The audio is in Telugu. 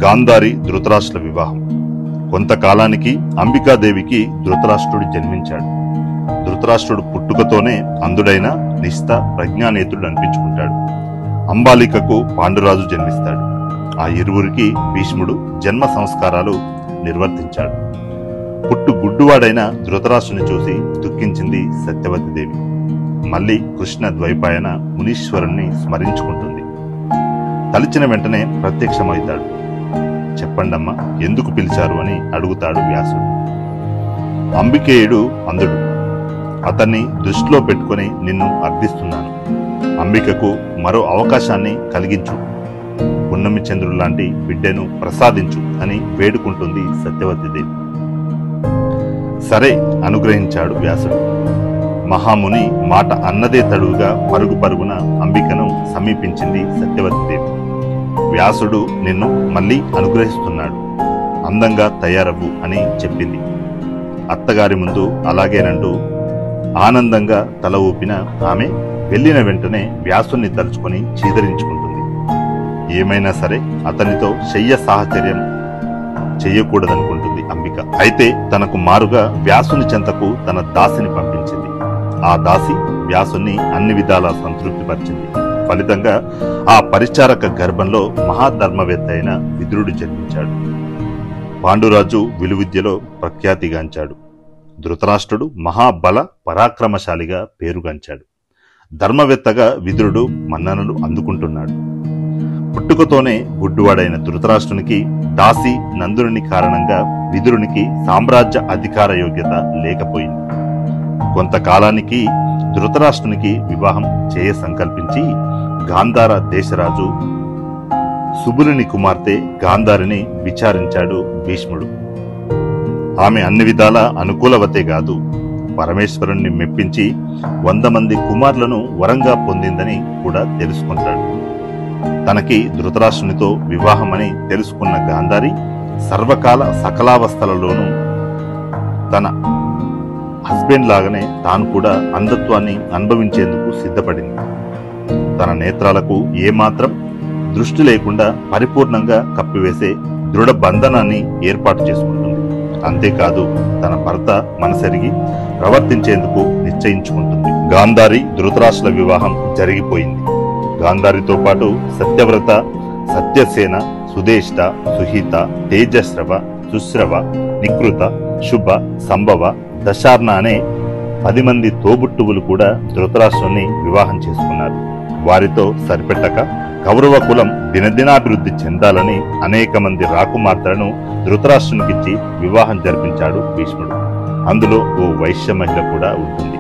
గాంధారి ధృతరాష్ట్ర వివాహం. కొంతకాలానికి అంబికాదేవికి ధృతరాష్ట్రుడు జన్మించాడు. ధృతరాష్ట్రుడు పుట్టుకతోనే అంధుడైన నిష్ఠ ప్రజ్ఞానేతుడు అనిపించుకుంటాడు. అంబాలికకు పాండురాజు జన్మిస్తాడు. ఆ ఇరువురికి భీష్ముడు జన్మ సంస్కారాలు నిర్వర్తించాడు. పుట్టు గుడ్డువాడైన ధృతరాష్ట్రుని చూసి దుఃఖించింది సత్యవతిదేవి. మళ్ళీ కృష్ణ ద్వైపాయన మునీశ్వరుణ్ణి స్మరించుకుంటుంది. తలిచిన వెంటనే ప్రత్యక్షమవుతాడు. చెప్పండమ్మా, ఎందుకు పిలిచారు అని అడుగుతాడు వ్యాసుడు. అంబికేయుడు అంధుడు. అతన్ని దృష్టిలో పెట్టుకుని నిన్ను అర్థిస్తున్నాను. అంబికకు మరో అవకాశాన్ని కలిగించు, పున్నమి చంద్రుడు లాంటి బిడ్డను ప్రసాదించు అని వేడుకుంటుంది సత్యవతిదేవి. సరే అనుగ్రహించాడు వ్యాసుడు. మహాముని మాట అన్నదే తడువుగా పరుగు పరుగున అంబికను సమీపించింది సత్యవతిదేవి. వ్యాసుడు నిన్ను మళ్ళీ అనుగ్రహిస్తున్నాడు, అందంగా తయారవ్వు అని చెప్పింది. అత్తగారి ముందు అలాగేనంటూ ఆనందంగా తల ఊపిన ఆమె వెళ్ళిన వెంటనే వ్యాసుని తలుచుకొని చీదరించుకుంటుంది. ఏమైనా సరే అతనితో శయ్య సాహచర్యం చెయ్యకూడదనుకుంటుంది అంబిక. అయితే తనకు మారుగా వ్యాసుని చెంతకు తన దాసిని పంపించింది. ఆ దాసి వ్యాసుని అన్ని విధాలా సంతృప్తిపరిచింది. ఫలితంగా ఆ పరిచారక గర్భంలో మహాధర్మవేత్త అయిన విదురుడు జన్మించాడు. పాండురాజు విలువిద్యలో ప్రఖ్యాతిగాంచాడు. ధృతరాష్ట్రుడు మహాబల పరాక్రమశాలిగా పేరుగాంచాడు. ధర్మవేత్తగా విదురుడు మన్ననలు అందుకుంటున్నాడు. పుట్టుకతోనే గుడ్డువాడైన ధృతరాష్ట్రునికి దాసి నందుని కారణంగా విదురునికి సామ్రాజ్య అధికార యోగ్యత లేకపోయింది. కొంతకాలానికి ధృతరాష్ట్రునికి వివాహం చేయ సంకల్పించి గాంధార దేశరాజు సుబులుని కుమార్తె గాంధారిని విచారించాడు భీష్ముడు. ఆమె అన్ని విధాలా అనుకూలవతే కాదు, పరమేశ్వరుణ్ణి మెప్పించి 100 మంది కుమారులను వరంగా పొందిందని కూడా తెలుసుకుంటాడు. తనకి ధృతరాష్ట్రునితో వివాహమని తెలుసుకున్న గాంధారి సర్వకాల సకలావస్థలలోనూ తన హస్బెండ్ లాగానే తాను కూడా అంధత్వాన్ని అనుభవించేందుకు సిద్ధపడింది. తన నేత్రాలకు ఏమాత్రం దృష్టి లేకుండా పరిపూర్ణంగా కప్పివేసే దృఢ బంధనాన్ని ఏర్పాటు చేసుకుంటుంది. అంతేకాదు, తన భర్త మనసెరిగి ప్రవర్తించేందుకు నిశ్చయించుకుంటుంది. గాంధారి ధృతరాష్ట్ర వివాహం జరిగిపోయింది. గాంధారితో పాటు సత్యవ్రత, సత్యసేన, సుదేష్ట, సుహిత, తేజశ్రవ, సుశ్రవ, నికృత, శుభ, సంభవ, దశార్ణ అనే 10 మంది తోబుట్టువులు కూడా ధృతరాష్ట్రుని వివాహం చేసుకున్నారు. వారితో సరిపెట్టక కౌరవ కులం దినదినాభివృద్ధి చెందాలని అనేక మంది రాకుమార్తెలను ధృతరాష్ట్రునికిచ్చి వివాహం జరిపించాడు భీష్ముడు. అందులో ఓ వైశ్య మహిళ కూడా ఉంటుంది.